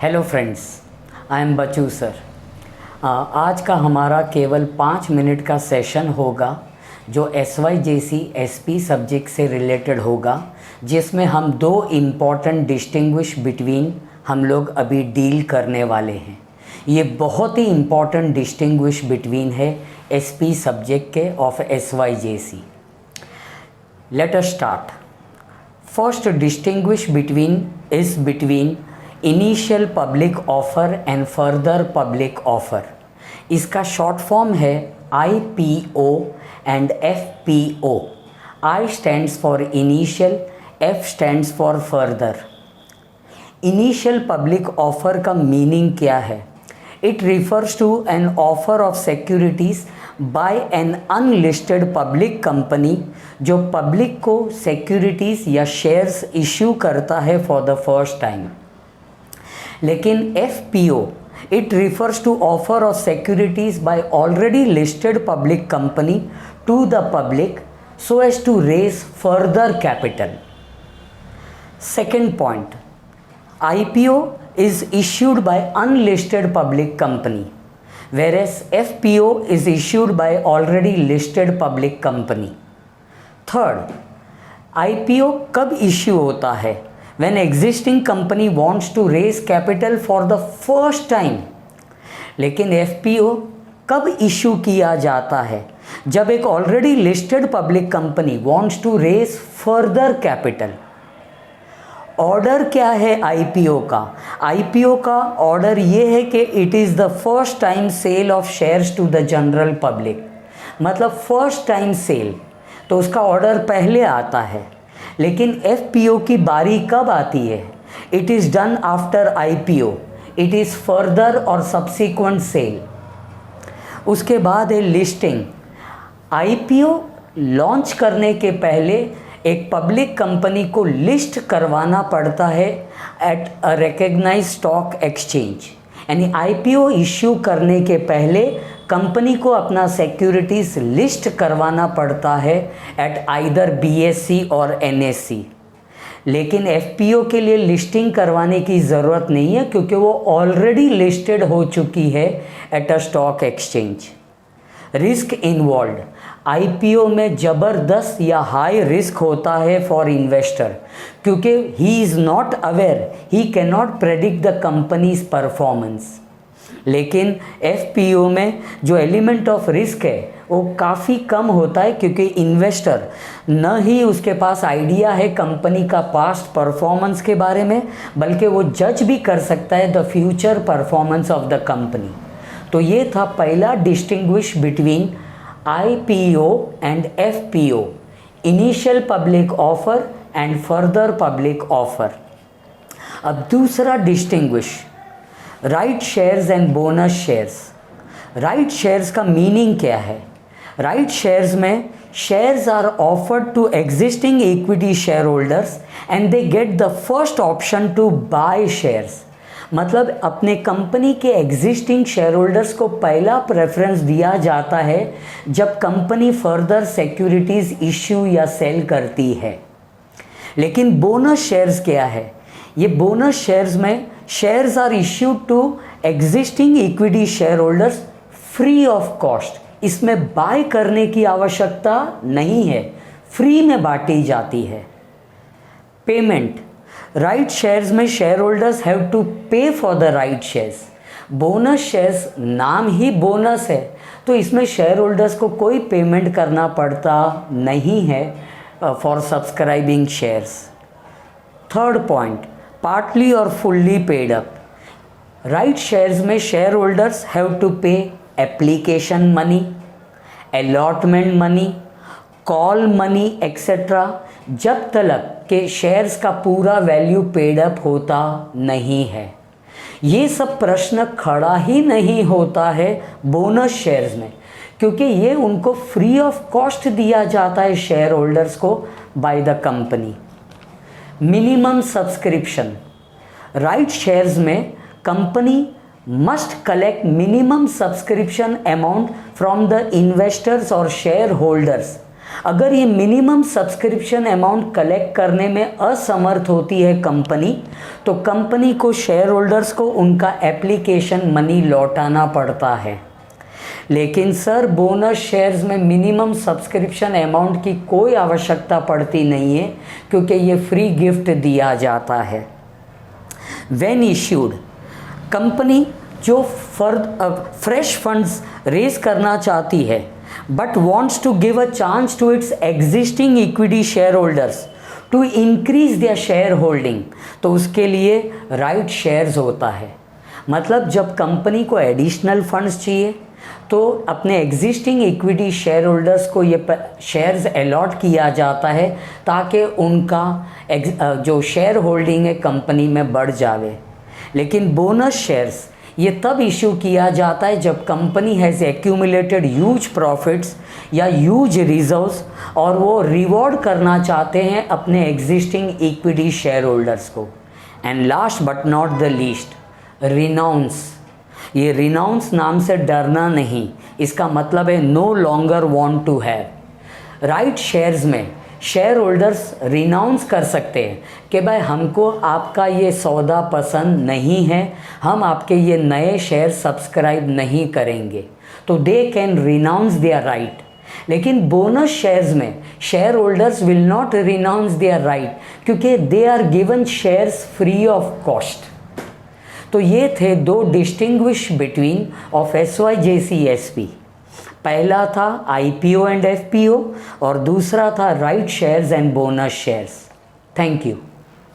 Hello friends, I am Bachchu sir. आज का हमारा केवल 5 मिनट का सेशन होगा जो SYJC SP सब्जेक्ट से रिलेटेड होगा, जिसमें हम 2 इम्पॉर्टेंट डिस्टिंग्विश बिटवीन हम लोग अभी डील करने वाले हैं। ये बहुत ही इम्पॉर्टेंट डिस्टिंग्विश बिटवीन है SP सब्जेक्ट के of SYJC। Let us start. First distinguish between initial public offer and further public offer. इसका शॉर्ट फॉर्म है IPO and FPO। I stands for initial, F stands for further. Initial public offer का meaning क्या है? It refers to an offer of securities by an unlisted public company जो public को securities या shares issue करता है for the first time. लेकिन FPO it refers to offer of securities by already listed public company to the public so as to raise further capital. Second point, IPO is issued by unlisted public company whereas FPO is issued by already listed public company. Third, IPO कब issue होता है? When existing company wants to raise capital for the first time. लेकिन FPO कब issue किया जाता है? जब एक already listed public company wants to raise further capital. Order क्या है IPO का? IPO का ऑर्डर ये है कि it is the first time sale of shares to the general public. मतलब फर्स्ट टाइम सेल, तो उसका ऑर्डर पहले आता है। लेकिन FPO की बारी कब आती है? It is done after IPO, it is further और सब्सिक्वेंट सेल। उसके बाद है लिस्टिंग। IPO लॉन्च करने के पहले एक पब्लिक कंपनी को लिस्ट करवाना पड़ता है at a recognised stock exchange. यानी IPO इश्यू करने के पहले कंपनी को अपना सिक्योरिटीज़ लिस्ट करवाना पड़ता है एट आइदर BSE और NSE। लेकिन FPO के लिए लिस्टिंग करवाने की ज़रूरत नहीं है क्योंकि वो ऑलरेडी लिस्टेड हो चुकी है at a stock exchange. Risk involve. IPO में ज़बरदस्त या हाई रिस्क होता है फॉर इन्वेस्टर क्योंकि he is not aware, he can not predict the companies performance. लेकिन FPO में जो एलिमेंट ऑफ रिस्क है वो काफ़ी कम होता है क्योंकि इन्वेस्टर न ही उसके पास आइडिया है कंपनी का पास्ट परफॉर्मेंस के बारे में, बल्कि वो जज भी कर सकता है the future performance of the company. तो ये था पहला distinguish between IPO and FPO, initial public offer and further public offer. अब दूसरा distinguish, right shares and bonus shares. Right shares का मीनिंग क्या है? राइट शेयर्स में shares are offered to existing equity share holders and they get the first option to buy shares. मतलब अपने company के existing share holders को पहला preference दिया जाता है जब कंपनी फर्दर सिक्योरिटीज़ इश्यू या सेल करती है। लेकिन बोनस शेयर्स क्या है? ये बोनस शेयर्स में shares are issued to existing equity share holders free of cost. इसमें बाय करने की आवश्यकता नहीं है, फ्री में बांटी जाती है। पेमेंट, राइट शेयर्स में शेयर होल्डर्स हैव टू पे for the right shares. Bonus shares नाम ही बोनस है तो इसमें शेयर होल्डर्स को कोई पेमेंट करना पड़ता नहीं है for subscribing shares. Third point, partly और fully paid up. Right shares में share holders have to pay application money, allotment money, call money etcetera जब तक के शेयर्स का पूरा वैल्यू पेड अप होता नहीं है। ये सब प्रश्न खड़ा ही नहीं होता है बोनस शेयर्स में क्योंकि ये उनको फ्री ऑफ कॉस्ट दिया जाता है शेयर होल्डर्स को by the company. Minimum subscription, right shares में company must collect minimum subscription amount from the investors और शेयर होल्डर्स अगर ये मिनिमम सब्सक्रिप्शन अमाउंट कलेक्ट करने में असमर्थ होती है कंपनी, तो कंपनी को शेयर होल्डर्स को उनका एप्लीकेशन मनी लौटाना पड़ता है। लेकिन सर बोनस शेयर्स में मिनिमम सब्सक्रिप्शन अमाउंट की कोई आवश्यकता पड़ती नहीं है, क्योंकि ये फ्री गिफ्ट दिया जाता है। व्हेन इश्यूड, कंपनी जो फ्रेश फंड्स रेज करना चाहती है but wants to give a chance to its existing equity share holders to increase their share holding, तो उसके लिए राइट शेयर्स होता है। मतलब जब कंपनी को एडिशनल फंड्स चाहिए तो अपने एग्जिस्टिंग इक्विटी शेयर होल्डर्स को ये शेयर्स अलॉट किया जाता है, ताकि उनका जो शेयर होल्डिंग है कंपनी में बढ़ जावे। लेकिन बोनस शेयर्स ये तब इशू किया जाता है जब company has accumulated huge profits या ह्यूज रिजर्व्स और वो रिवॉर्ड करना चाहते हैं अपने एग्जिस्टिंग इक्विटी शेयर होल्डर्स को। And last but not the least, renounce. ये रिनाउंस नाम से डरना नहीं, इसका मतलब है no longer want to have. Right shares में शेयर होल्डर्स रिनाउंस कर सकते हैं कि भाई हमको आपका ये सौदा पसंद नहीं है, हम आपके ये नए शेयर सब्सक्राइब नहीं करेंगे, तो they can renounce their right. लेकिन बोनस शेयर्स में share holders will not renounce their right, क्योंकि they are given shares free of cost. तो ये थे दो distinguish between of SYJC SP। पहला था IPO एंड FPO और दूसरा था right shares and bonus shares. Thank you.